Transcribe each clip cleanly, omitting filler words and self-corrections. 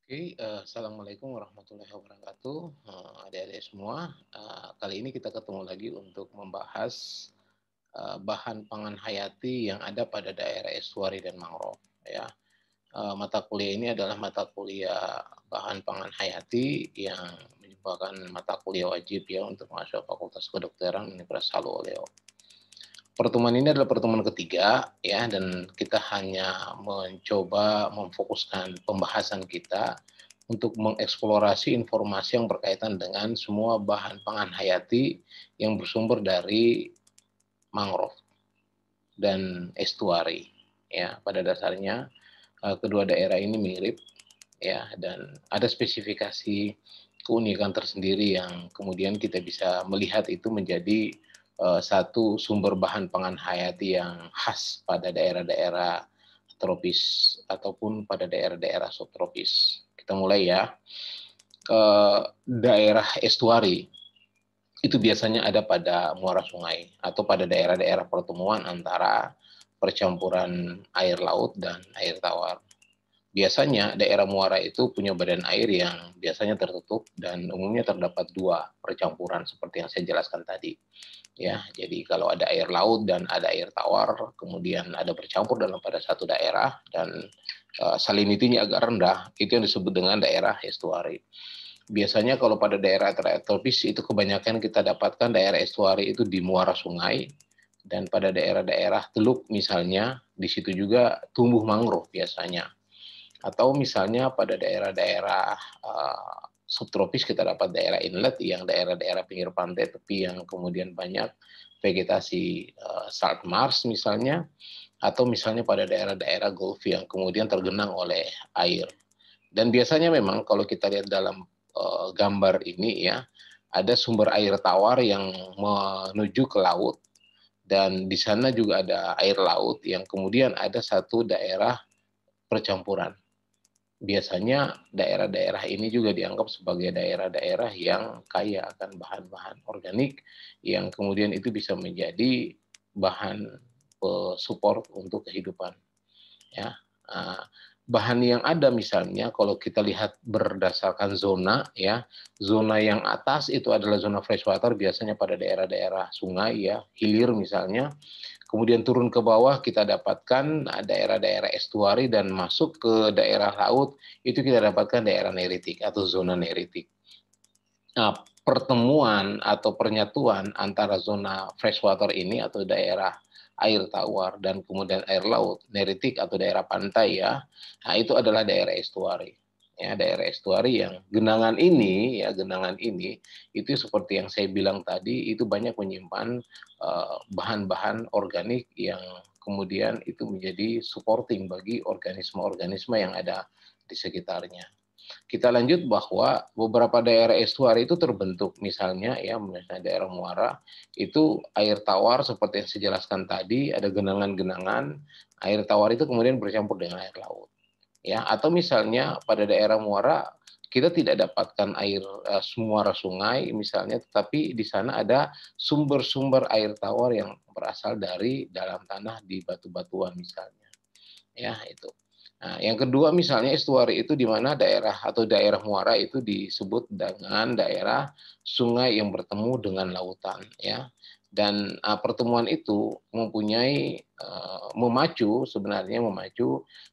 Oke, assalamualaikum warahmatullahi wabarakatuh, adik-adik semua. Kali ini kita ketemu lagi untuk membahas bahan pangan hayati yang ada pada daerah estuari dan mangrove. Ya, mata kuliah ini adalah mata kuliah bahan pangan hayati yang merupakan mata kuliah wajib ya untuk mahasiswa Fakultas Kedokteran Universitas Halu Oleo. Pertemuan ini adalah pertemuan ketiga ya, dan kita hanya mencoba memfokuskan pembahasan kita untuk mengeksplorasi informasi yang berkaitan dengan semua bahan pangan hayati yang bersumber dari mangrove dan estuari. Ya, pada dasarnya kedua daerah ini mirip ya, dan ada spesifikasi keunikan tersendiri yang kemudian kita bisa melihat itu menjadi satu sumber bahan pangan hayati yang khas pada daerah-daerah tropis ataupun pada daerah-daerah subtropis. Kita mulai ya. Daerah estuari itu biasanya ada pada muara sungai atau pada daerah-daerah pertemuan antara percampuran air laut dan air tawar. Biasanya daerah muara itu punya badan air yang biasanya tertutup dan umumnya terdapat dua percampuran seperti yang saya jelaskan tadi. Ya, jadi kalau ada air laut dan ada air tawar, kemudian ada bercampur dalam pada satu daerah dan salinitinya agak rendah, itu yang disebut dengan daerah estuari. Biasanya kalau pada daerah tropis itu kebanyakan kita dapatkan daerah estuari itu di muara sungai, dan pada daerah-daerah teluk misalnya di situ juga tumbuh mangrove biasanya. Atau misalnya pada daerah-daerah subtropis kita dapat daerah inlet yang daerah-daerah pinggir pantai tepi yang kemudian banyak vegetasi salt marsh misalnya, atau misalnya pada daerah-daerah gulf yang kemudian tergenang oleh air. Dan biasanya memang kalau kita lihat dalam gambar ini ya, ada sumber air tawar yang menuju ke laut, dan di sana juga ada air laut yang kemudian ada satu daerah percampuran. Biasanya daerah-daerah ini juga dianggap sebagai daerah-daerah yang kaya akan bahan-bahan organik yang kemudian itu bisa menjadi bahan support untuk kehidupan. Ya, bahan yang ada misalnya kalau kita lihat berdasarkan zona ya, zona yang atas itu adalah zona freshwater biasanya pada daerah-daerah sungai ya, hilir misalnya. Kemudian turun ke bawah kita dapatkan daerah-daerah estuari, dan masuk ke daerah laut itu kita dapatkan daerah neritik atau zona neritik. Nah, pertemuan atau pernyatuan antara zona freshwater ini atau daerah air tawar dan kemudian air laut, neritik atau daerah pantai ya, nah itu adalah daerah estuari. Ya, daerah estuari yang genangan ini ya, genangan ini itu seperti yang saya bilang tadi, itu banyak menyimpan bahan-bahan organik yang kemudian itu menjadi supporting bagi organisme-organisme yang ada di sekitarnya. Kita lanjut bahwa beberapa daerah estuari itu terbentuk, misalnya ya, misalnya daerah muara itu air tawar seperti yang saya jelaskan tadi, ada genangan-genangan air tawar itu kemudian bercampur dengan air laut ya. Atau misalnya pada daerah muara kita tidak dapatkan air muara sungai misalnya, tetapi di sana ada sumber-sumber air tawar yang berasal dari dalam tanah di batu-batuan misalnya ya, itu. Nah, yang kedua misalnya estuari itu di mana daerah atau daerah muara itu disebut dengan daerah sungai yang bertemu dengan lautan ya. Dan pertemuan itu mempunyai memacu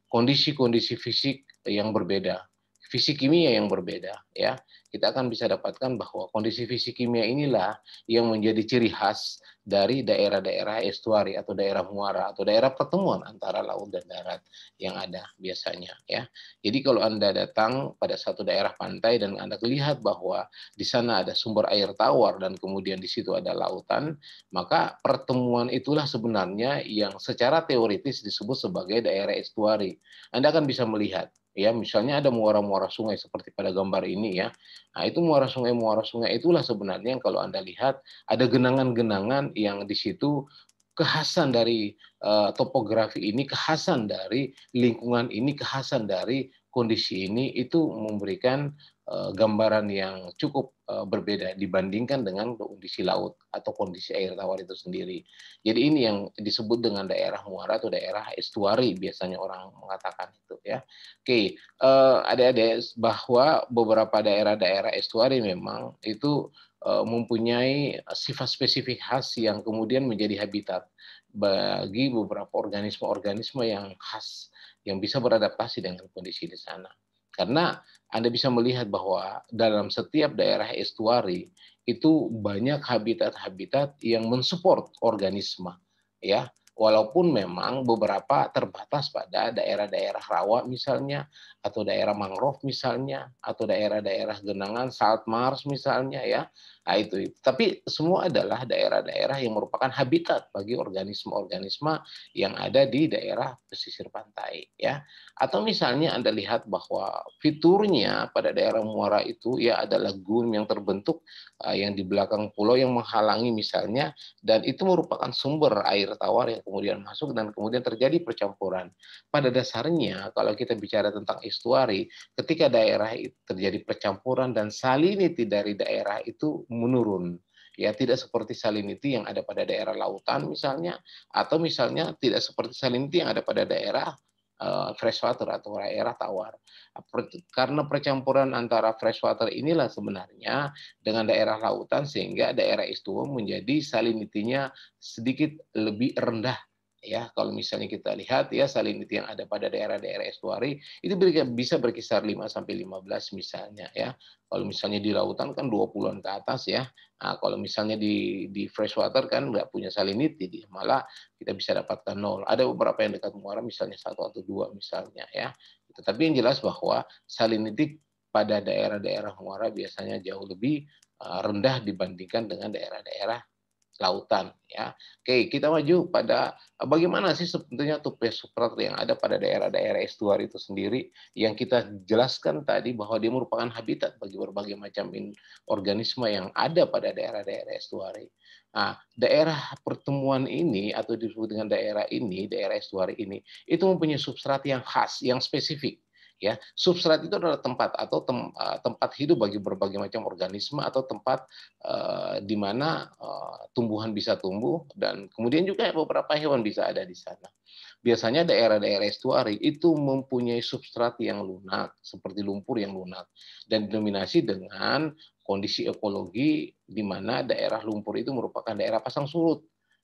kondisi-kondisi fisik yang berbeda, fisik kimia yang berbeda ya. Kita akan bisa dapatkan bahwa kondisi fisik kimia inilah yang menjadi ciri khas dari daerah-daerah estuari atau daerah muara atau daerah pertemuan antara laut dan darat yang ada biasanya ya. Jadi kalau Anda datang pada satu daerah pantai dan Anda lihat bahwa di sana ada sumber air tawar dan kemudian di situ ada lautan, maka pertemuan itulah sebenarnya yang secara teoritis disebut sebagai daerah estuari. Anda akan bisa melihat ya, misalnya ada muara-muara sungai seperti pada gambar ini ya. Nah, itu muara sungai itulah sebenarnya yang kalau Anda lihat ada genangan-genangan yang di situ kekhasan dari topografi ini, kekhasan dari lingkungan ini, kekhasan dari kondisi ini itu memberikan gambaran yang cukup berbeda dibandingkan dengan kondisi laut atau kondisi air tawar itu sendiri. Jadi ini yang disebut dengan daerah muara atau daerah estuari biasanya orang mengatakan itu ya. Oke, adik-adik, bahwa beberapa daerah-daerah estuari memang itu mempunyai sifat spesifik khas yang kemudian menjadi habitat bagi beberapa organisme-organisme yang khas yang bisa beradaptasi dengan kondisi di sana. Karena Anda bisa melihat bahwa dalam setiap daerah estuari itu banyak habitat-habitat yang mensupport organisme, ya. Walaupun memang beberapa terbatas pada daerah-daerah rawa misalnya, atau daerah mangrove misalnya, atau daerah-daerah genangan salt marsh misalnya ya. Nah, itu. Tapi semua adalah daerah-daerah yang merupakan habitat bagi organisme-organisme yang ada di daerah pesisir pantai ya. Atau misalnya Anda lihat bahwa fiturnya pada daerah muara itu ya ada lagun yang terbentuk yang di belakang pulau yang menghalangi misalnya, dan itu merupakan sumber air tawar yang kemudian masuk dan kemudian terjadi percampuran. Pada dasarnya kalau kita bicara tentang estuari, ketika daerah itu terjadi percampuran dan salinity dari daerah itu menurun. Ya, tidak seperti salinity yang ada pada daerah lautan misalnya, atau misalnya tidak seperti salinity yang ada pada daerah freshwater atau daerah tawar. Karena percampuran antara freshwater inilah sebenarnya dengan daerah lautan sehingga daerah estuum menjadi salinity-nya sedikit lebih rendah. Ya, kalau misalnya kita lihat ya salinity yang ada pada daerah-daerah estuari itu bisa berkisar 5 sampai 15 misalnya ya. Kalau misalnya di lautan kan 20-an ke atas ya. Nah, kalau misalnya di freshwater kan nggak punya salinity, malah kita bisa dapatkan nol. Ada beberapa yang dekat muara misalnya 1 atau 2 misalnya ya. Tetapi yang jelas bahwa salinity pada daerah-daerah muara biasanya jauh lebih rendah dibandingkan dengan daerah-daerah lautan ya. Oke, kita maju pada bagaimana sih sebetulnya tupai substrat yang ada pada daerah-daerah estuari itu sendiri yang kita jelaskan tadi bahwa dia merupakan habitat bagi berbagai macam organisme yang ada pada daerah-daerah estuari. Nah, daerah pertemuan ini atau disebut dengan daerah ini, daerah estuari ini, itu mempunyai substrat yang khas, yang spesifik. Ya, substrat itu adalah tempat atau tempat hidup bagi berbagai macam organisme atau tempat di mana tumbuhan bisa tumbuh dan kemudian juga beberapa hewan bisa ada di sana. Biasanya daerah-daerah estuari itu mempunyai substrat yang lunak seperti lumpur yang lunak dan didominasi dengan kondisi ekologi di mana daerah lumpur itu merupakan daerah pasang surut.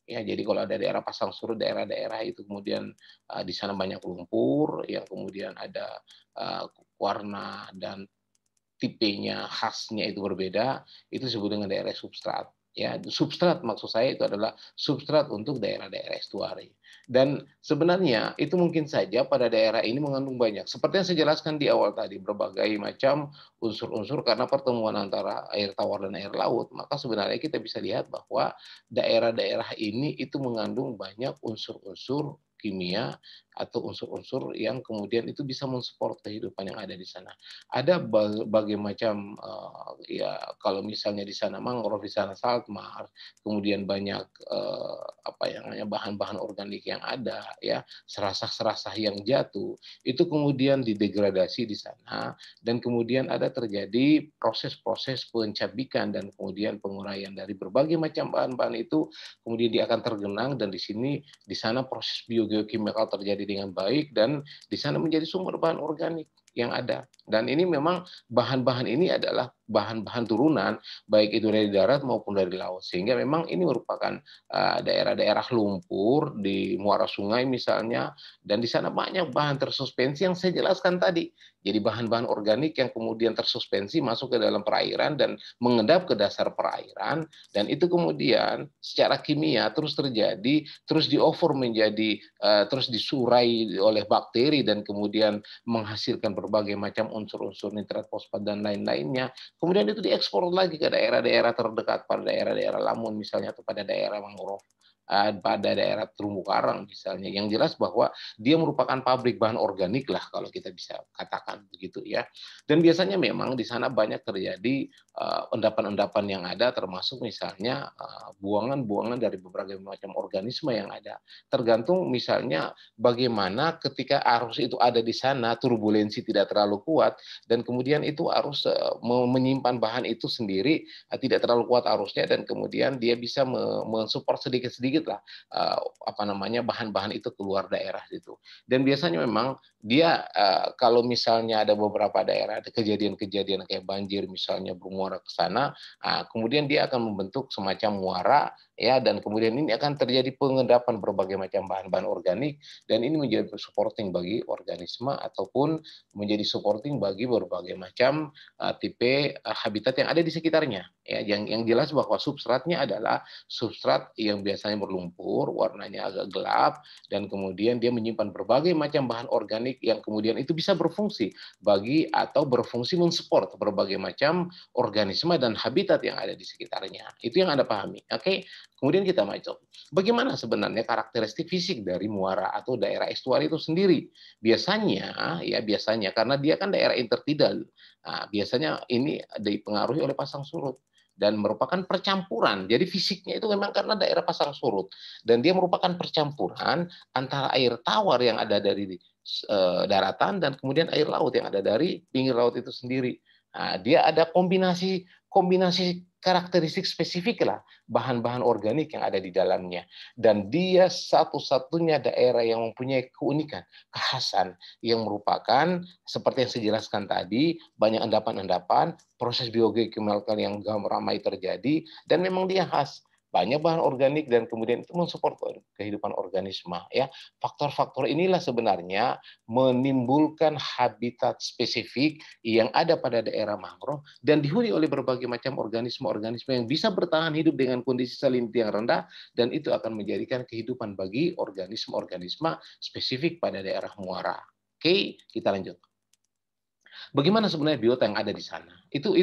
Ya, jadi kalau ada daerah pasang surut, daerah-daerah itu kemudian di sana banyak lumpur yang kemudian ada warna dan tipenya khasnya itu berbeda, itu disebut dengan daerah substrat. Ya, substrat maksud saya itu adalah substrat untuk daerah-daerah estuari. Dan sebenarnya itu mungkin saja pada daerah ini mengandung banyak. Seperti yang saya jelaskan di awal tadi, berbagai macam unsur-unsur karena pertemuan antara air tawar dan air laut, maka sebenarnya kita bisa lihat bahwa daerah-daerah ini itu mengandung banyak unsur-unsur kimia atau unsur-unsur yang kemudian itu bisa mensupport kehidupan yang ada di sana. Ada berbagai macam ya kalau misalnya di sana mangrove, di sana salt marsh, kemudian banyak apa yang namanya bahan-bahan organik yang ada ya, serasah-serasah yang jatuh, itu kemudian didegradasi di sana dan kemudian ada terjadi proses-proses pencabikan dan kemudian penguraian dari berbagai macam bahan-bahan itu kemudian dia akan tergenang dan di sana proses biogeokimikal terjadi dengan baik dan di sana menjadi sumber bahan organik yang ada. Dan ini memang bahan-bahan ini adalah bahan-bahan turunan, baik itu dari darat maupun dari laut. Sehingga memang ini merupakan daerah-daerah lumpur di muara sungai misalnya, dan di sana banyak bahan tersuspensi yang saya jelaskan tadi. Jadi bahan-bahan organik yang kemudian tersuspensi masuk ke dalam perairan dan mengendap ke dasar perairan, dan itu kemudian secara kimia terus terjadi, terus diover menjadi, terus disurai oleh bakteri dan kemudian menghasilkan berbagai macam unsur-unsur nitrat, fosfat, dan lain-lainnya. Kemudian itu diekspor lagi ke daerah-daerah terdekat, pada daerah-daerah lamun misalnya, atau pada daerah mangrove. pada daerah terumbu karang misalnya, yang jelas bahwa dia merupakan pabrik bahan organik lah kalau kita bisa katakan begitu ya. Dan biasanya memang di sana banyak terjadi endapan-endapan yang ada, termasuk misalnya buangan-buangan dari berbagai macam organisme yang ada. Tergantung misalnya bagaimana ketika arus itu ada di sana, turbulensi tidak terlalu kuat, dan kemudian itu arus menyimpan bahan itu sendiri, tidak terlalu kuat arusnya, dan kemudian dia bisa mensupport sedikit-sedikit lah apa namanya bahan-bahan itu keluar daerah itu. Dan biasanya memang dia kalau misalnya ada beberapa daerah ada kejadian-kejadian kayak banjir misalnya bermuara ke sana, kemudian dia akan membentuk semacam muara ya, dan kemudian ini akan terjadi pengendapan berbagai macam bahan-bahan organik, dan ini menjadi supporting bagi organisme ataupun menjadi supporting bagi berbagai macam tipe habitat yang ada di sekitarnya ya. Yang jelas bahwa substratnya adalah substrat yang biasanya berlumpur, warnanya agak gelap, dan kemudian dia menyimpan berbagai macam bahan organik yang kemudian itu bisa berfungsi bagi atau berfungsi mensupport berbagai macam organisme dan habitat yang ada di sekitarnya. Itu yang Anda pahami. Oke. Kemudian kita masuk. Bagaimana sebenarnya karakteristik fisik dari muara atau daerah estuari itu sendiri? Biasanya karena dia kan daerah intertidal. Nah, biasanya ini dipengaruhi oleh pasang surut dan merupakan percampuran. Jadi fisiknya itu memang karena daerah pasang surut, dan dia merupakan percampuran antara air tawar yang ada dari daratan dan kemudian air laut yang ada dari pinggir laut itu sendiri. Nah, dia ada kombinasi kombinasi karakteristik spesifik lah bahan-bahan organik yang ada di dalamnya, dan dia satu-satunya daerah yang mempunyai keunikan, kekhasan yang merupakan seperti yang saya jelaskan tadi, banyak endapan-endapan, proses biogeokimia yang ramai terjadi, dan memang dia khas banyak bahan organik dan kemudian itu mensupport kehidupan organisme ya. Faktor-faktor inilah sebenarnya menimbulkan habitat spesifik yang ada pada daerah mangrove dan dihuni oleh berbagai macam organisme-organisme yang bisa bertahan hidup dengan kondisi salinity yang rendah, dan itu akan menjadikan kehidupan bagi organisme-organisme spesifik pada daerah muara. Oke, kita lanjut. Bagaimana sebenarnya biota yang ada di sana? Itu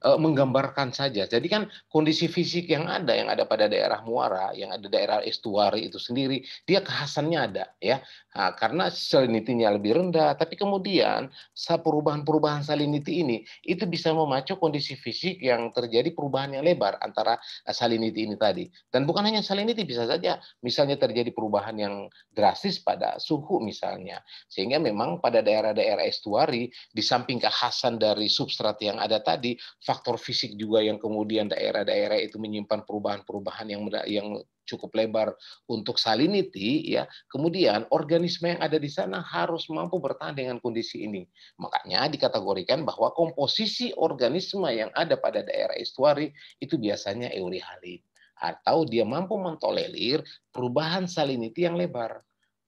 menggambarkan saja. Jadi kan kondisi fisik yang ada pada daerah muara, yang ada daerah estuari itu sendiri, dia kekhasannya ada ya. Nah, karena salinity-nya lebih rendah, tapi kemudian perubahan-perubahan salinity ini itu bisa memacu kondisi fisik yang terjadi perubahan yang lebar antara salinity ini tadi. Dan bukan hanya salinity, bisa saja misalnya terjadi perubahan yang drastis pada suhu misalnya. Sehingga memang pada daerah-daerah estuari, di samping kekhasan dari substrat yang ada tadi, faktor fisik juga yang kemudian daerah-daerah itu menyimpan perubahan-perubahan yang cukup lebar untuk salinity ya. Kemudian organisme yang ada di sana harus mampu bertahan dengan kondisi ini. Makanya dikategorikan bahwa komposisi organisme yang ada pada daerah estuari itu biasanya eurihalin, atau dia mampu mentolerir perubahan salinity yang lebar.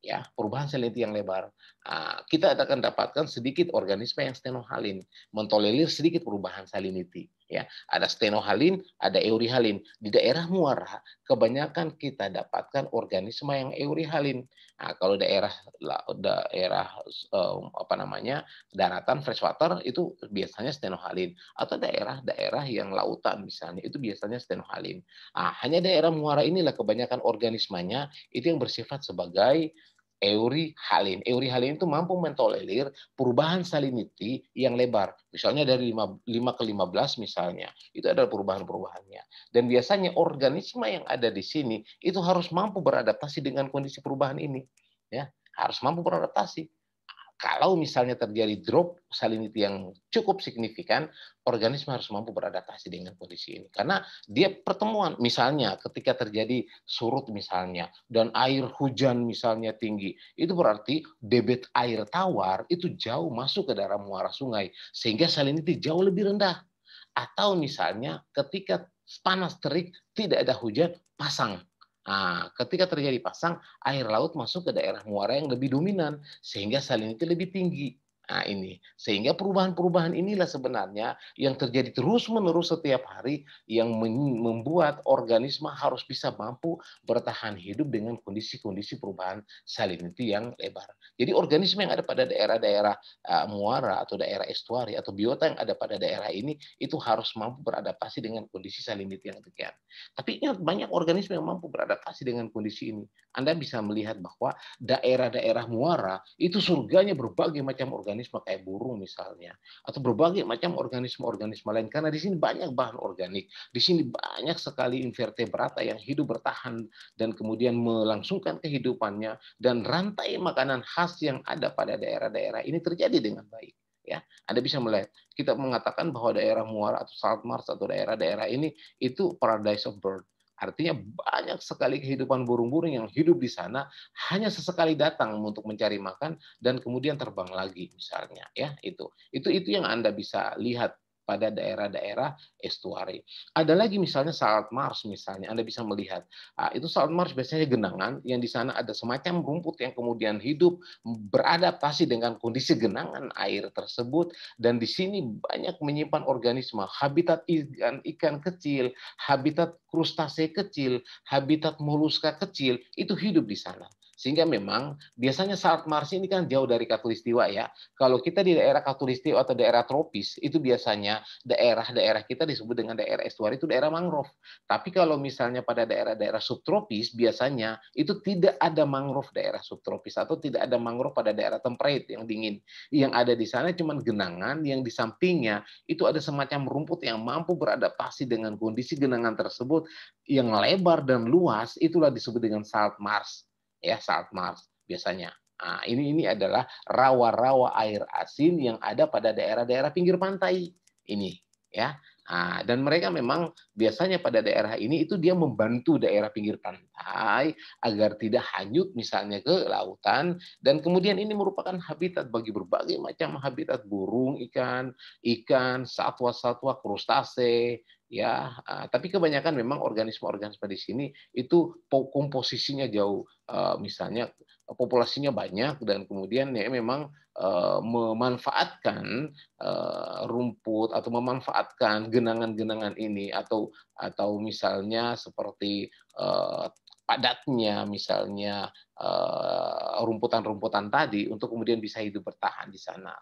Ya, perubahan salinity yang lebar. Kita akan dapatkan sedikit organisme yang stenohalin, mentolerir sedikit perubahan salinity. Ya, ada stenohalin, ada eurihalin. Di daerah muara, kebanyakan kita dapatkan organisme yang eurihalin. Kalau daerah daratan freshwater itu biasanya stenohalin, atau daerah-daerah yang lautan misalnya itu biasanya stenohalin. Hanya daerah muara inilah kebanyakan organismenya itu yang bersifat sebagai eurihalin. Eurihalin itu mampu mentolerir perubahan salinity yang lebar. Misalnya dari 5 ke 15 misalnya. Itu adalah perubahan-perubahannya. Dan biasanya organisme yang ada di sini itu harus mampu beradaptasi dengan kondisi perubahan ini. Ya, harus mampu beradaptasi. Kalau misalnya terjadi drop salinity yang cukup signifikan, organisme harus mampu beradaptasi dengan kondisi ini. Karena dia pertemuan, misalnya ketika terjadi surut misalnya, dan air hujan misalnya tinggi, itu berarti debit air tawar itu jauh masuk ke dalam muara sungai, sehingga salinity jauh lebih rendah. Atau misalnya ketika panas terik, tidak ada hujan, pasang. Ketika terjadi pasang, air laut masuk ke daerah muara yang lebih dominan, sehingga salinity lebih tinggi. Nah, ini. Sehingga perubahan-perubahan inilah sebenarnya yang terjadi terus-menerus setiap hari yang membuat organisme harus bisa mampu bertahan hidup dengan kondisi-kondisi perubahan salinity yang lebar. Jadi organisme yang ada pada daerah-daerah muara atau daerah estuari atau biota yang ada pada daerah ini itu harus mampu beradaptasi dengan kondisi salinity yang demikian. Tapi ingat banyak organisme yang mampu beradaptasi dengan kondisi ini. Anda bisa melihat bahwa daerah-daerah muara itu surganya berbagai macam organisme kayak burung misalnya atau berbagai macam organisme-organisme lain karena di sini banyak bahan organik, di sini banyak sekali invertebrata yang hidup bertahan dan kemudian melangsungkan kehidupannya dan rantai makanan khas yang ada pada daerah-daerah ini terjadi dengan baik. Ya, Anda bisa melihat kita mengatakan bahwa daerah muara atau salt marsh atau daerah-daerah ini itu paradise of bird. Artinya banyak sekali kehidupan burung-burung yang hidup di sana hanya sesekali datang untuk mencari makan dan kemudian terbang lagi misalnya ya itu yang Anda bisa lihat pada daerah-daerah estuari. Ada lagi misalnya salt marsh misalnya Anda bisa melihat itu salt marsh biasanya genangan yang di sana ada semacam rumput yang kemudian hidup beradaptasi dengan kondisi genangan air tersebut dan di sini banyak menyimpan organisme habitat ikan kecil, habitat krustase kecil, habitat moluska kecil itu hidup di sana. Sehingga memang biasanya salt marsh ini kan jauh dari khatulistiwa ya. Kalau kita di daerah khatulistiwa atau daerah tropis itu biasanya daerah-daerah kita disebut dengan daerah estuari itu daerah mangrove. Tapi kalau misalnya pada daerah-daerah subtropis biasanya itu tidak ada mangrove daerah subtropis atau tidak ada mangrove pada daerah temperate yang dingin. Yang ada di sana cuma genangan yang di sampingnya itu ada semacam rumput yang mampu beradaptasi dengan kondisi genangan tersebut yang lebar dan luas itulah disebut dengan salt marsh ya salt marsh biasanya. Nah, ini adalah rawa-rawa air asin yang ada pada daerah-daerah pinggir pantai ini ya. Nah, dan mereka memang biasanya pada daerah ini itu dia membantu daerah pinggir pantai agar tidak hanyut misalnya ke lautan dan kemudian ini merupakan habitat bagi berbagai macam habitat burung, ikan, satwa-satwa, krustase ya. Tapi kebanyakan memang organisme-organisme di sini itu komposisinya jauh misalnya populasinya banyak dan kemudian ya memang memanfaatkan rumput atau memanfaatkan genangan-genangan ini atau misalnya seperti padatnya misalnya rumputan-rumputan tadi untuk kemudian bisa hidup bertahan di sana.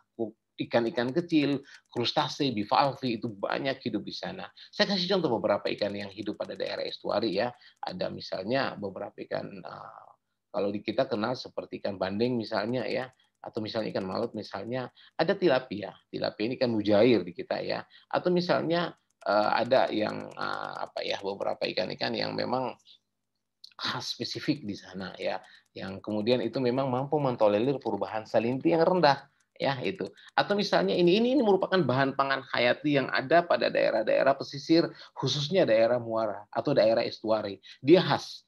Ikan-ikan kecil, krustase, bivalvi itu banyak hidup di sana. Saya kasih contoh beberapa ikan yang hidup pada daerah estuari ya. Ada misalnya beberapa ikan kalau di kita kenal seperti ikan bandeng misalnya ya, atau misalnya ikan malut misalnya, ada tilapia. Tilapia ini kan mujair di kita ya. Atau misalnya ada yang apa ya beberapa ikan-ikan yang memang khas spesifik di sana ya, yang kemudian itu memang mampu mentolerir perubahan salinity yang rendah ya itu. Atau misalnya ini merupakan bahan pangan hayati yang ada pada daerah-daerah pesisir khususnya daerah muara atau daerah estuari. Dia khas.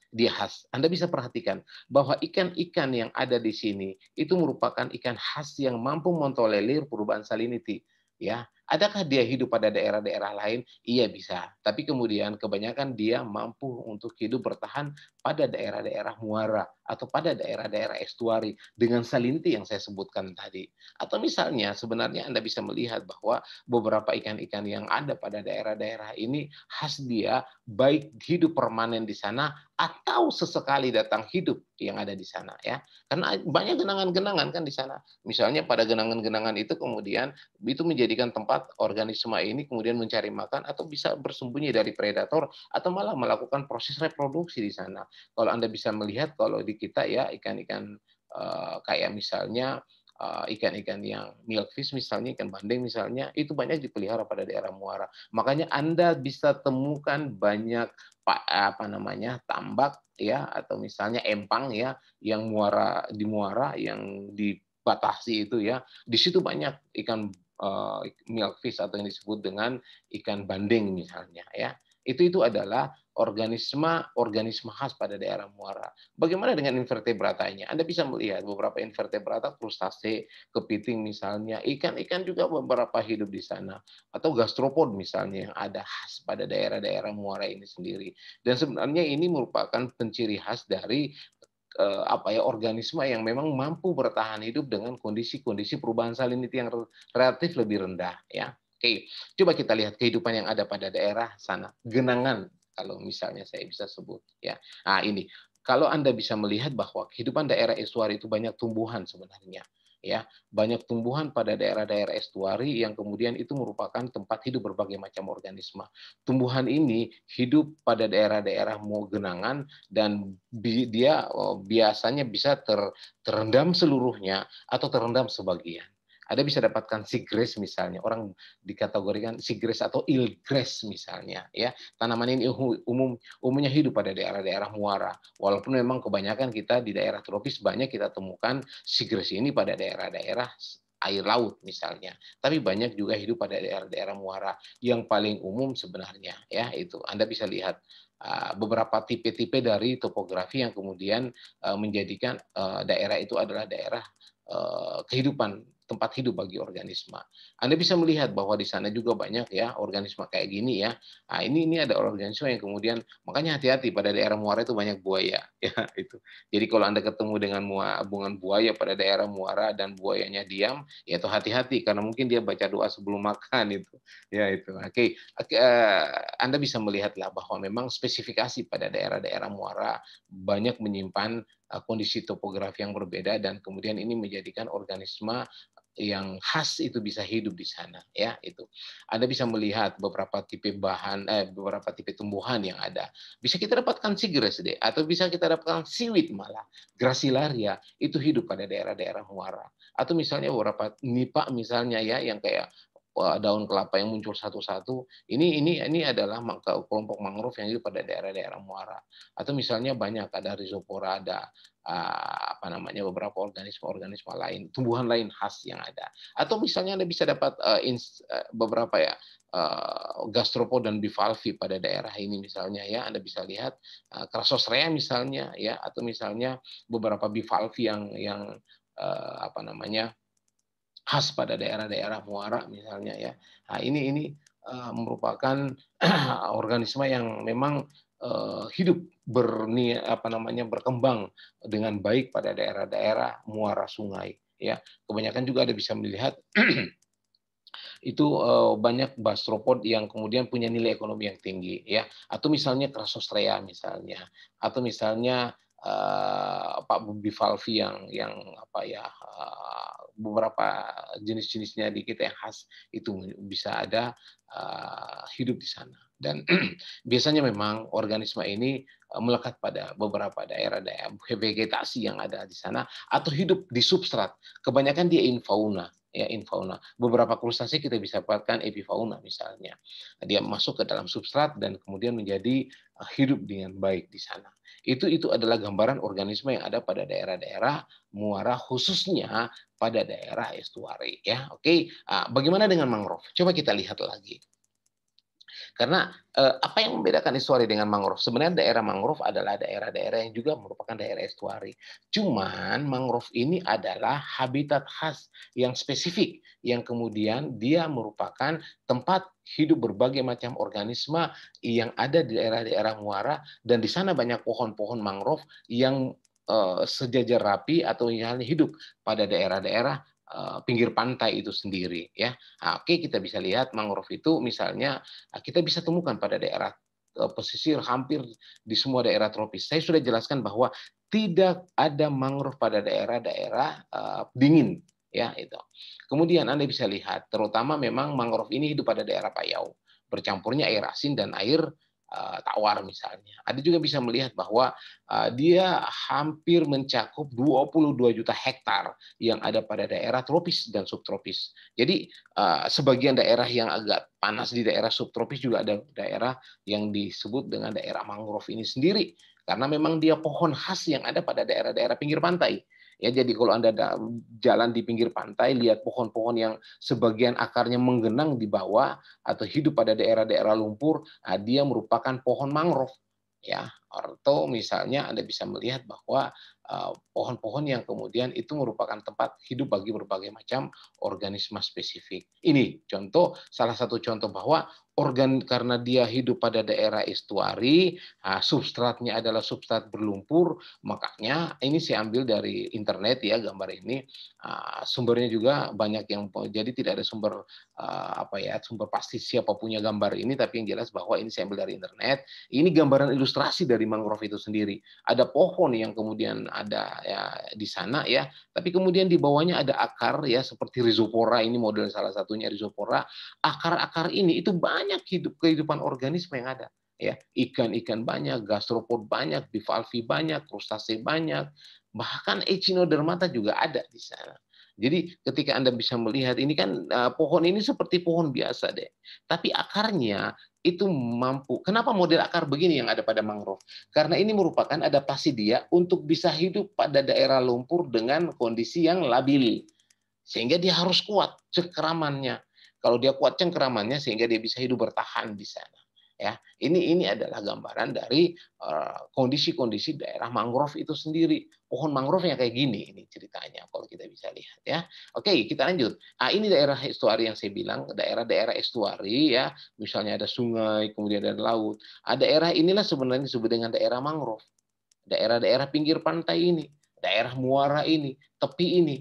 Anda bisa perhatikan bahwa ikan-ikan yang ada di sini itu merupakan ikan khas yang mampu mentolerir perubahan salinity ya. Adakah dia hidup pada daerah-daerah lain? Iya bisa. Tapi kemudian kebanyakan dia mampu untuk hidup bertahan pada daerah-daerah muara atau pada daerah-daerah estuari dengan salinity yang saya sebutkan tadi. Atau misalnya sebenarnya Anda bisa melihat bahwa beberapa ikan-ikan yang ada pada daerah-daerah ini khas dia baik hidup permanen di sana atau sesekali datang hidup yang ada di sana ya. Karena banyak genangan-genangan kan di sana. Misalnya pada genangan-genangan itu kemudian itu menjadikan tempat organisme ini kemudian mencari makan atau bisa bersembunyi dari predator atau malah melakukan proses reproduksi di sana. Kalau Anda bisa melihat kalau di kita ya ikan-ikan kayak misalnya ikan-ikan yang milkfish misalnya ikan bandeng misalnya itu banyak dipelihara pada daerah muara. Makanya Anda bisa temukan banyak apa namanya tambak ya atau misalnya empang ya yang muara yang dibatasi itu ya. Di situ banyak ikan milkfish atau yang disebut dengan ikan bandeng misalnya ya. Itu adalah organisme khas pada daerah muara. Bagaimana dengan invertebratanya? Anda bisa melihat beberapa invertebrata, krustase, kepiting misalnya, ikan-ikan juga beberapa hidup di sana, atau gastropod misalnya yang ada khas pada daerah-daerah muara ini sendiri. Dan sebenarnya ini merupakan penciri khas dari organisme yang memang mampu bertahan hidup dengan kondisi-kondisi perubahan salinity yang relatif lebih rendah, ya. Oke, coba kita lihat kehidupan yang ada pada daerah sana, genangan kalau misalnya saya bisa sebut, ya. Nah, ini kalau Anda bisa melihat bahwa kehidupan daerah estuari itu banyak tumbuhan sebenarnya, ya, banyak tumbuhan pada daerah-daerah estuari yang kemudian itu merupakan tempat hidup berbagai macam organisme. Tumbuhan ini hidup pada daerah-daerah mau genangan dan dia biasanya bisa terendam seluruhnya atau terendam sebagian. Anda bisa dapatkan seagrass misalnya, orang dikategorikan seagrass atau eelgrass misalnya, ya. Tanaman ini umumnya hidup pada daerah-daerah muara. Walaupun memang kebanyakan kita di daerah tropis banyak kita temukan seagrass ini pada daerah-daerah air laut misalnya. Tapi banyak juga hidup pada daerah-daerah muara. Yang paling umum sebenarnya, ya, itu Anda bisa lihat beberapa tipe-tipe dari topografi yang kemudian menjadikan daerah itu adalah daerah kehidupan, tempat hidup bagi organisme. Anda bisa melihat bahwa di sana juga banyak, ya, organisme kayak gini, ya. Nah, ini ada organisme yang kemudian, makanya hati-hati pada daerah muara itu banyak buaya, ya, itu. Jadi kalau Anda ketemu dengan buaya pada daerah muara dan buayanya diam, ya itu hati-hati karena mungkin dia baca doa sebelum makan itu. Ya itu. Oke, Anda bisa melihatlah bahwa memang spesifikasi pada daerah-daerah muara banyak menyimpan kondisi topografi yang berbeda dan kemudian ini menjadikan organisme yang khas itu bisa hidup di sana, ya, itu. Anda bisa melihat beberapa tipe beberapa tipe tumbuhan yang ada. Bisa kita dapatkan seagrass deh, atau bisa kita dapatkan seaweed malah, gracilaria itu hidup pada daerah-daerah muara. Atau misalnya beberapa nipa misalnya, ya, yang kayak daun kelapa yang muncul satu-satu. Ini adalah kelompok mangrove yang hidup pada daerah-daerah muara. Atau misalnya banyak ada rhizopora, ada beberapa organisme lain, tumbuhan lain khas yang ada. Atau misalnya Anda bisa dapat beberapa, ya, gastropod dan bivalvi pada daerah ini misalnya, ya. Anda bisa lihat Crassosrea misalnya, ya, atau misalnya beberapa bivalvi yang khas pada daerah-daerah muara misalnya, ya. Nah, ini merupakan organisme yang memang hidup berkembang dengan baik pada daerah-daerah muara sungai, ya. Kebanyakan juga Anda bisa melihat itu banyak gastropod yang kemudian punya nilai ekonomi yang tinggi, ya. Atau misalnya Crassosrea misalnya, atau misalnya Pak bivalvi yang beberapa jenis-jenisnya di kita yang khas itu bisa ada hidup di sana. Dan biasanya memang organisme ini melekat pada beberapa daerah-daerah vegetasi yang ada di sana atau hidup di substrat. Kebanyakan dia infauna, ya, infauna. Beberapa krustase kita bisa dapatkan epifauna misalnya. Dia masuk ke dalam substrat dan kemudian menjadi hidup dengan baik di sana. Itu adalah gambaran organisme yang ada pada daerah-daerah muara, khususnya pada daerah estuari, ya. Oke, bagaimana dengan mangrove? Coba kita lihat lagi. Karena apa yang membedakan estuari dengan mangrove? Sebenarnya daerah mangrove adalah daerah-daerah yang juga merupakan daerah estuari. Cuman mangrove ini adalah habitat khas yang spesifik, yang kemudian dia merupakan tempat hidup berbagai macam organisme yang ada di daerah-daerah muara, dan di sana banyak pohon-pohon mangrove yang sejajar rapi atau yang hidup pada daerah-daerah pinggir pantai itu sendiri, ya. Nah, oke, kita bisa lihat mangrove itu misalnya kita bisa temukan pada daerah pesisir hampir di semua daerah tropis. Saya sudah jelaskan bahwa tidak ada mangrove pada daerah-daerah dingin, ya, itu. Kemudian Anda bisa lihat terutama memang mangrove ini hidup pada daerah payau, bercampurnya air asin dan air tawar misalnya. Anda juga bisa melihat bahwa dia hampir mencakup 22 juta hektar yang ada pada daerah tropis dan subtropis. Jadi sebagian daerah yang agak panas di daerah subtropis juga ada daerah yang disebut dengan daerah mangrove ini sendiri, karena memang dia pohon khas yang ada pada daerah-daerah pinggir pantai. Ya, jadi kalau Anda jalan di pinggir pantai, lihat pohon-pohon yang sebagian akarnya menggenang di bawah atau hidup pada daerah-daerah lumpur, dia merupakan pohon mangrove, ya. Atau misalnya Anda bisa melihat bahwa pohon-pohon yang kemudian itu merupakan tempat hidup bagi berbagai macam organisme spesifik. Ini contoh, salah satu contoh bahwa karena dia hidup pada daerah estuari, substratnya adalah substrat berlumpur, makanya ini saya ambil dari internet ya gambar ini. Sumbernya juga banyak yang, jadi tidak ada sumber sumber pasti siapa punya gambar ini, tapi yang jelas bahwa ini saya ambil dari internet. Ini gambaran ilustrasi dari mangrove itu sendiri. Ada pohon yang kemudian ada ya di sana ya, tapi kemudian di bawahnya ada akar ya seperti rhizopora, ini model salah satunya rhizopora. Akar-akar ini itu banyak kehidupan organisme yang ada ya, ikan-ikan banyak, gastropod banyak, bivalvi banyak, krustase banyak, bahkan echinodermata juga ada di sana. Jadi ketika Anda bisa melihat ini kan pohon ini seperti pohon biasa deh, tapi akarnya itu mampu. Kenapa model akar begini yang ada pada mangrove? Karena ini merupakan adaptasi dia untuk bisa hidup pada daerah lumpur dengan kondisi yang labil, sehingga dia harus kuat cengkeramannya. Kalau dia kuat cengkeramannya sehingga dia bisa hidup bertahan di sana. Ya, ini adalah gambaran dari kondisi-kondisi daerah mangrove itu sendiri. Pohon mangrove yang kayak gini ini ceritanya kalau kita bisa lihat ya. Oke, kita lanjut. Ini daerah estuari yang saya bilang, daerah-daerah estuari ya, misalnya ada sungai, kemudian ada laut. Daerah inilah sebenarnya disebut dengan daerah mangrove. Daerah-daerah pinggir pantai ini, daerah muara ini, tepi ini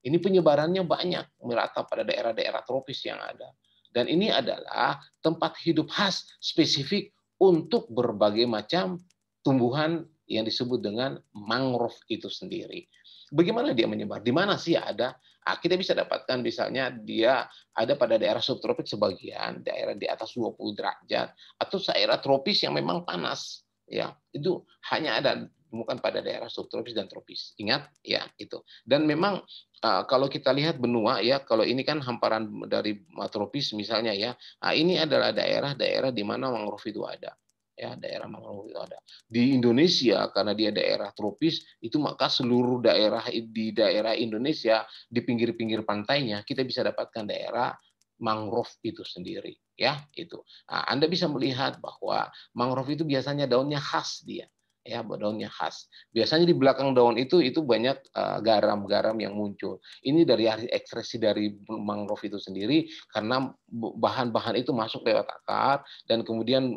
penyebarannya banyak, merata pada daerah-daerah tropis yang ada. Dan ini adalah tempat hidup khas spesifik untuk berbagai macam tumbuhan yang disebut dengan mangrove itu sendiri. Bagaimana dia menyebar? Di mana sih ada? Kita bisa dapatkan misalnya dia ada pada daerah subtropis sebagian, daerah di atas 20 derajat, atau daerah tropis yang memang panas. Ya, itu hanya ada ditemukan pada daerah subtropis dan tropis. Ingat ya itu. Dan memang kalau kita lihat benua ya, kalau ini kan hamparan dari tropis misalnya ya, ini adalah daerah-daerah di mana mangrove itu ada. Ya, daerah mangrove itu ada. Di Indonesia karena dia daerah tropis, itu maka seluruh daerah di daerah Indonesia di pinggir-pinggir pantainya kita bisa dapatkan daerah mangrove itu sendiri ya itu. Anda bisa melihat bahwa mangrove itu biasanya daunnya khas dia ya, daunnya khas. Biasanya di belakang daun itu banyak garam-garam yang muncul. Ini dari ekspresi dari mangrove itu sendiri karena bahan-bahan itu masuk lewat akar dan kemudian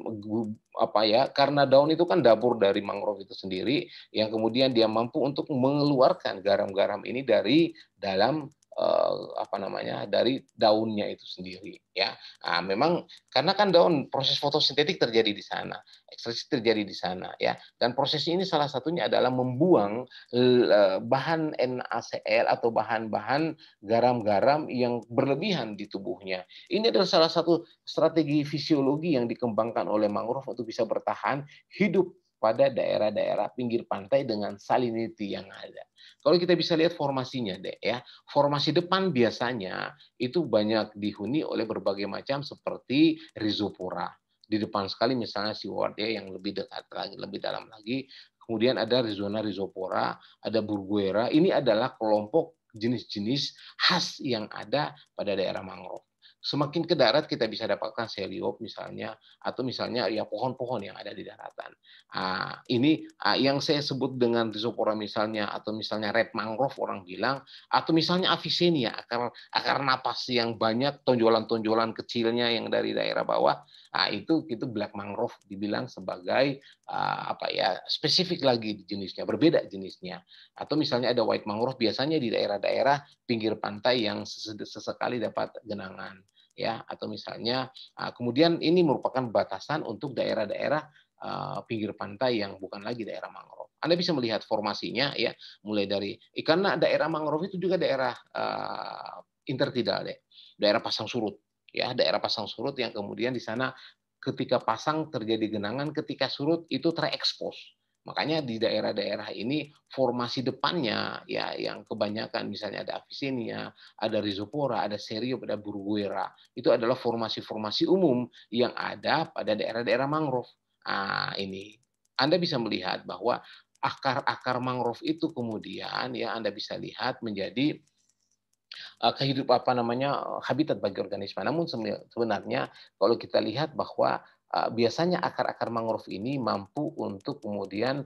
karena daun itu kan dapur dari mangrove itu sendiri yang kemudian dia mampu untuk mengeluarkan garam-garam ini dari dalam dari daunnya itu sendiri ya. Memang karena kan daun proses fotosintetik terjadi di sana, ekstraksi terjadi di sana ya, dan proses ini salah satunya adalah membuang bahan NaCl atau bahan-bahan garam-garam yang berlebihan di tubuhnya. Ini adalah salah satu strategi fisiologi yang dikembangkan oleh mangrove untuk bisa bertahan hidup pada daerah-daerah pinggir pantai dengan salinity yang ada. Kalau kita bisa lihat formasinya deh ya, formasi depan biasanya itu banyak dihuni oleh berbagai macam seperti rhizopora. Di depan sekali misalnya seaward ya yang lebih dekat lagi, lebih dalam lagi. Kemudian ada Rhizona rhizopora, ada Burguera. Ini adalah kelompok jenis-jenis khas yang ada pada daerah mangrove. Semakin ke darat kita bisa dapatkan seliop misalnya, atau misalnya ya pohon-pohon yang ada di daratan. Ini yang saya sebut dengan rhizopora misalnya, atau misalnya red mangrove orang bilang, atau misalnya Avicennia, akar napas yang banyak, tonjolan-tonjolan kecilnya yang dari daerah bawah, itu black mangrove dibilang sebagai spesifik lagi jenisnya, berbeda jenisnya. Atau misalnya ada white mangrove biasanya di daerah-daerah pinggir pantai yang sesekali dapat genangan ya, atau misalnya kemudian ini merupakan batasan untuk daerah-daerah pinggir pantai yang bukan lagi daerah mangrove. Anda bisa melihat formasinya ya, mulai dari karena daerah mangrove itu juga daerah intertidal deh, daerah pasang surut ya, daerah pasang surut yang kemudian di sana ketika pasang terjadi genangan, ketika surut itu terekspos. Makanya di daerah-daerah ini formasi depannya ya yang kebanyakan misalnya ada Avicennia, ada Rhizopora, ada Seriop, ada Burguera. Itu adalah formasi-formasi umum yang ada pada daerah-daerah mangrove. Ini Anda bisa melihat bahwa akar-akar mangrove itu kemudian ya Anda bisa lihat menjadi habitat bagi organisme. Namun sebenarnya kalau kita lihat bahwa biasanya akar-akar mangrove ini mampu untuk kemudian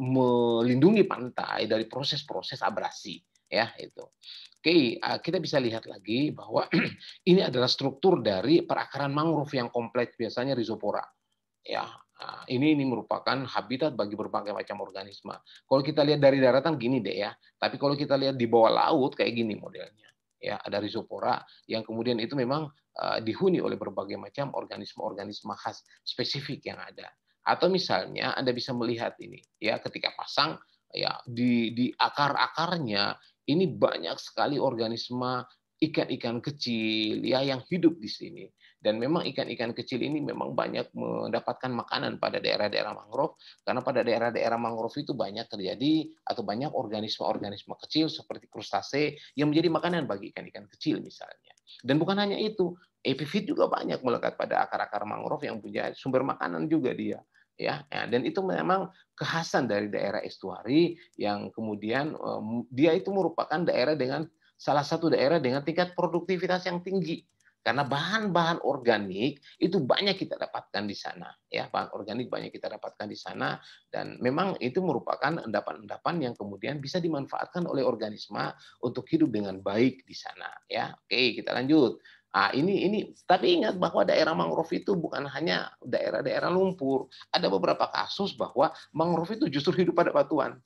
melindungi pantai dari proses-proses abrasi. ya itu. Oke, kita bisa lihat lagi bahwa ini adalah struktur dari perakaran mangrove yang kompleks, biasanya rhizopora. Ya, ini merupakan habitat bagi berbagai macam organisme. Kalau kita lihat dari daratan gini deh ya, tapi kalau kita lihat di bawah laut kayak gini modelnya. Ya, ada rhizopora yang kemudian itu memang dihuni oleh berbagai macam organisme-organisme khas spesifik yang ada. Atau misalnya Anda bisa melihat ini ya, ketika pasang ya di akar-akarnya ini banyak sekali organisme ikan-ikan kecil ya yang hidup di sini. Dan memang ikan-ikan kecil ini memang banyak mendapatkan makanan pada daerah-daerah mangrove, karena pada daerah-daerah mangrove itu banyak terjadi atau banyak organisme-organisme kecil seperti krustase yang menjadi makanan bagi ikan-ikan kecil misalnya. Dan bukan hanya itu, epifit juga banyak melekat pada akar-akar mangrove yang punya sumber makanan juga dia. Ya, dan itu memang kekhasan dari daerah estuari yang kemudian dia itu merupakan daerah dengan salah satu daerah dengan tingkat produktivitas yang tinggi karena bahan-bahan organik itu banyak kita dapatkan di sana ya, bahan organik banyak kita dapatkan di sana, dan memang itu merupakan endapan-endapan yang kemudian bisa dimanfaatkan oleh organisme untuk hidup dengan baik di sana ya. Oke, kita lanjut. Ini tapi ingat bahwa daerah mangrove itu bukan hanya daerah-daerah lumpur. Ada beberapa kasus bahwa mangrove itu justru hidup pada batuan.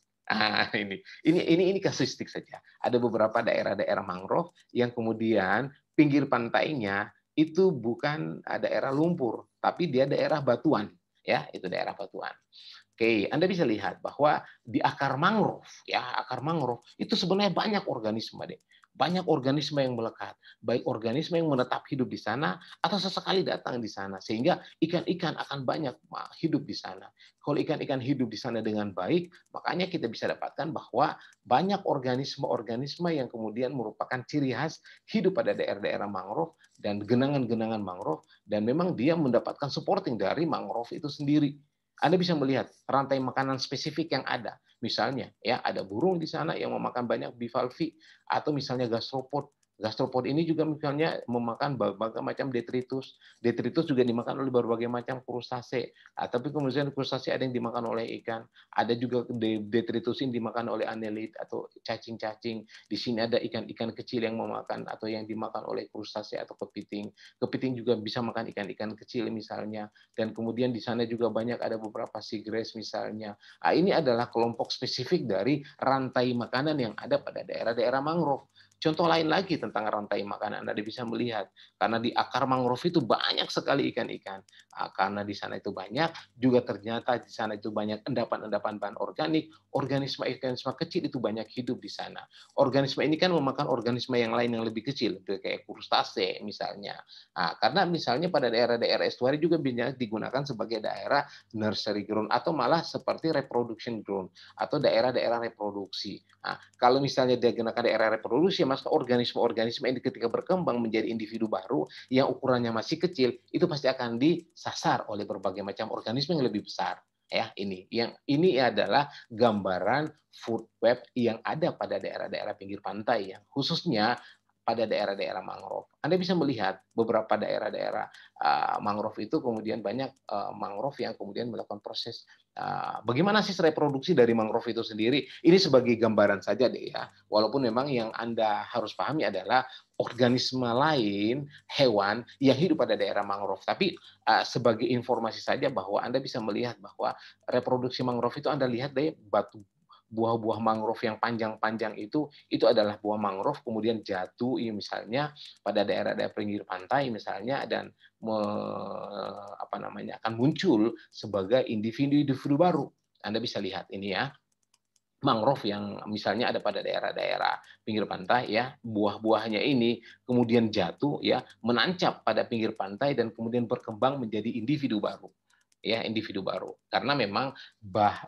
Ini kasuistik saja. Ada beberapa daerah-daerah mangrove yang kemudian pinggir pantainya itu bukan daerah lumpur, tapi dia daerah batuan, ya, itu daerah batuan. Oke, Anda bisa lihat bahwa di akar mangrove, ya, akar mangrove itu sebenarnya banyak organisme deh. Banyak organisme yang melekat, baik organisme yang menetap hidup di sana atau sesekali datang di sana, sehingga ikan-ikan akan banyak hidup di sana. Kalau ikan-ikan hidup di sana dengan baik, makanya kita bisa dapatkan bahwa banyak organisme-organisme yang kemudian merupakan ciri khas hidup pada daerah-daerah mangrove dan genangan-genangan mangrove, dan memang dia mendapatkan supporting dari mangrove itu sendiri. Anda bisa melihat rantai makanan spesifik yang ada. Misalnya, ya ada burung di sana yang memakan banyak bivalvi, atau misalnya gastropod. Gastropod ini juga misalnya memakan berbagai macam detritus. Detritus juga dimakan oleh berbagai macam krustase. Tapi kemudian krustase ada yang dimakan oleh ikan. Ada juga detritus ini dimakan oleh annelid atau cacing-cacing. Di sini ada ikan-ikan kecil yang memakan atau yang dimakan oleh krustase atau kepiting. Kepiting juga bisa makan ikan-ikan kecil misalnya. Dan kemudian di sana juga banyak ada beberapa seagrass misalnya. Ini adalah kelompok spesifik dari rantai makanan yang ada pada daerah-daerah mangrove. Contoh lain lagi tentang rantai makanan Anda bisa melihat, karena di akar mangrove itu banyak sekali ikan-ikan. Karena di sana itu banyak, juga ternyata di sana itu banyak endapan-endapan bahan organik, organisme-organisme kecil itu banyak hidup di sana. Organisme ini kan memakan organisme yang lain yang lebih kecil, kayak krustase misalnya. Karena misalnya pada daerah-daerah estuari juga banyak digunakan sebagai daerah nursery ground atau malah seperti reproduction ground atau daerah-daerah reproduksi. Kalau misalnya dia gunakan daerah reproduksi, maka organisme-organisme ini ketika berkembang menjadi individu baru yang ukurannya masih kecil, itu pasti akan disasar oleh berbagai macam organisme yang lebih besar. Ya, ini adalah gambaran food web yang ada pada daerah-daerah pinggir pantai, yang khususnya pada daerah-daerah mangrove. Anda bisa melihat beberapa daerah-daerah mangrove itu kemudian banyak mangrove yang kemudian melakukan proses bagaimana sih reproduksi dari mangrove itu sendiri. Ini sebagai gambaran saja deh ya. Walaupun memang yang Anda harus pahami adalah organisme lain, hewan yang hidup pada daerah mangrove. Tapi sebagai informasi saja bahwa Anda bisa melihat bahwa reproduksi mangrove itu Anda lihat deh, buah-buah mangrove yang panjang-panjang itu adalah buah mangrove kemudian jatuh ya, misalnya pada daerah-daerah pinggir pantai misalnya, dan akan muncul sebagai individu-individu baru. Anda bisa lihat ini ya, mangrove yang misalnya ada pada daerah-daerah pinggir pantai ya, buah-buahnya ini kemudian jatuh ya, menancap pada pinggir pantai dan kemudian berkembang menjadi individu baru. Ya, individu baru. Karena memang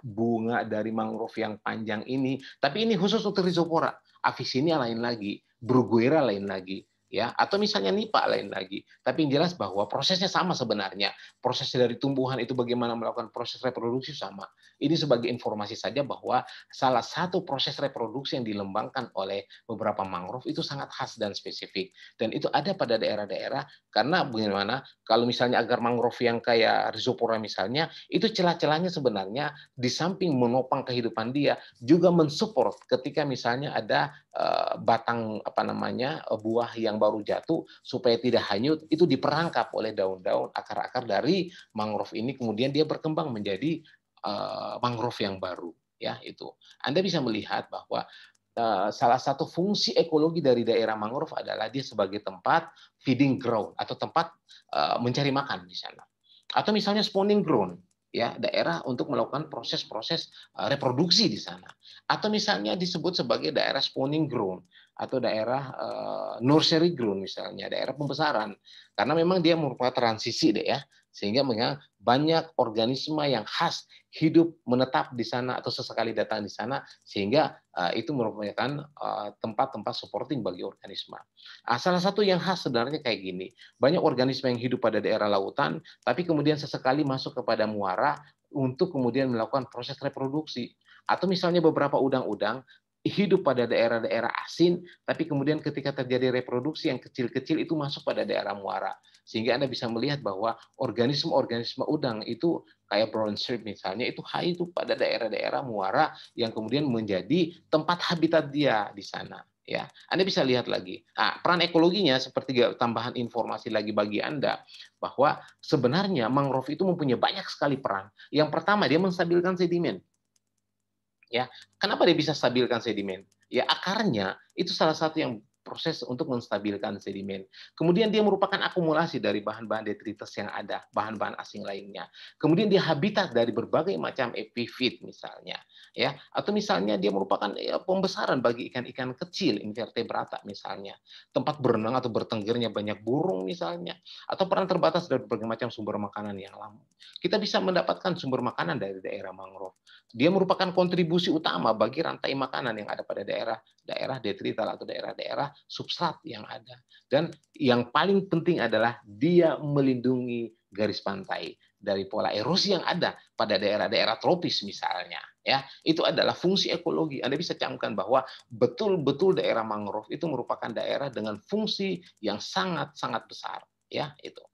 bunga dari mangrove yang panjang ini, tapi ini khusus untuk rhizopora. Avicennia lain lagi, Bruguera lain lagi. ya, atau misalnya nipa lain lagi. Tapi yang jelas bahwa prosesnya sama sebenarnya. Proses dari tumbuhan itu bagaimana melakukan proses reproduksi sama. Ini sebagai informasi saja bahwa salah satu proses reproduksi yang dilembangkan oleh beberapa mangrove itu sangat khas dan spesifik. Dan itu ada pada daerah-daerah karena bagaimana kalau misalnya agar mangrove yang kayak rhizopora misalnya, itu celah-celahnya sebenarnya di samping menopang kehidupan dia juga mensupport ketika misalnya ada batang buah yang baru jatuh supaya tidak hanyut, itu diperangkap oleh daun-daun akar-akar dari mangrove ini, kemudian dia berkembang menjadi mangrove yang baru, ya itu. Anda bisa melihat bahwa salah satu fungsi ekologi dari daerah mangrove adalah dia sebagai tempat feeding ground atau tempat mencari makan di sana. Atau misalnya spawning ground, ya, daerah untuk melakukan proses-proses reproduksi di sana. Atau misalnya disebut sebagai daerah spawning ground atau daerah nursery ground misalnya, daerah pembesaran. Karena memang dia merupakan transisi deh ya, sehingga memang banyak organisme yang khas hidup menetap di sana atau sesekali datang di sana, sehingga itu merupakan tempat-tempat supporting bagi organisme. Salah satu yang khas sebenarnya kayak gini, banyak organisme yang hidup pada daerah lautan, tapi kemudian sesekali masuk kepada muara untuk kemudian melakukan proses reproduksi. Atau misalnya beberapa udang-udang hidup pada daerah-daerah asin, tapi kemudian ketika terjadi reproduksi yang kecil-kecil itu masuk pada daerah muara. Sehingga Anda bisa melihat bahwa organisme-organisme udang itu kayak brown shrimp misalnya, itu hidup pada daerah-daerah muara yang kemudian menjadi tempat habitat dia di sana. Ya, Anda bisa lihat lagi. Peran ekologinya seperti tambahan informasi lagi bagi Anda bahwa sebenarnya mangrove itu mempunyai banyak sekali peran. Yang pertama, dia menstabilkan sedimen. Ya, kenapa dia bisa stabilkan sedimen? Ya, akarnya itu salah satu yang proses untuk menstabilkan sedimen. Kemudian dia merupakan akumulasi dari bahan-bahan detritus yang ada, bahan-bahan asing lainnya. Kemudian dia habitat dari berbagai macam epifit misalnya, ya. Atau misalnya dia merupakan pembesaran bagi ikan-ikan kecil invertebrata misalnya. Tempat berenang atau bertenggernya banyak burung misalnya, atau peran terbatas dari berbagai macam sumber makanan yang lama. Kita bisa mendapatkan sumber makanan dari daerah mangrove. Dia merupakan kontribusi utama bagi rantai makanan yang ada pada daerah detrital atau daerah-daerah substrat yang ada. Dan yang paling penting adalah dia melindungi garis pantai dari pola erosi yang ada pada daerah-daerah tropis misalnya. Ya, itu adalah fungsi ekologi. Anda bisa camkan bahwa betul-betul daerah mangrove itu merupakan daerah dengan fungsi yang sangat-sangat besar. Ya, itu.